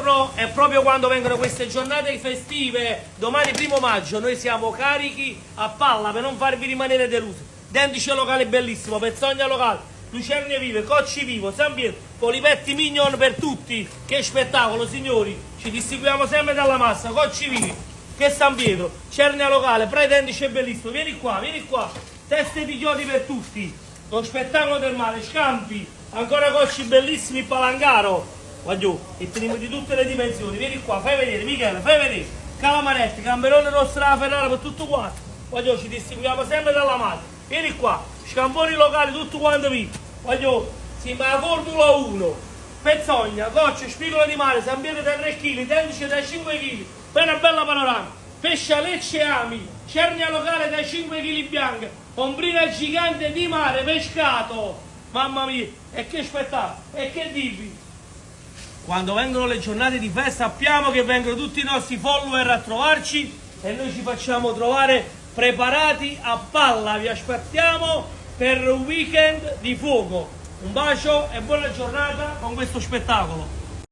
giorno è proprio quando vengono queste giornate festive, domani 1° maggio, noi siamo carichi a palla per non farvi rimanere delusi. Dendice locale bellissimo, Pezzogna locale, Lucerne vive, Cocci vivo, San Pietro, Polipetti Mignon per tutti. Che spettacolo, signori, ci distinguiamo sempre dalla massa. Cocci vivi, che San Pietro, Cernia locale, Praitendice bellissimo, vieni qua, teste di chiodi per tutti, lo spettacolo del mare, Scampi, ancora Cocci bellissimi, Palangaro. Guarda, e teniamo di tutte le dimensioni, vieni qua, fai vedere, Michele, fai vedere, Calamaretti, Gamberone Rossa della Ferrara per tutto quanto, guarda, ci distinguiamo sempre dalla madre, vieni qua, scamponi locali, tutto quanto vinto, guarda, si ma Formula 1, Pezzogna, Gocce, Spigola di mare, San Pietro da 3 kg, Tendice da 5 kg, per una bella panorama, Pescia Lecce Ami, Cernia locale da 5 kg bianca, Ombrina gigante di mare, pescato, mamma mia, e che spettacolo, e che dirvi? Quando vengono le giornate di festa sappiamo che vengono tutti i nostri follower a trovarci e noi ci facciamo trovare preparati a palla. Vi aspettiamo per un weekend di fuoco. Un bacio e buona giornata con questo spettacolo.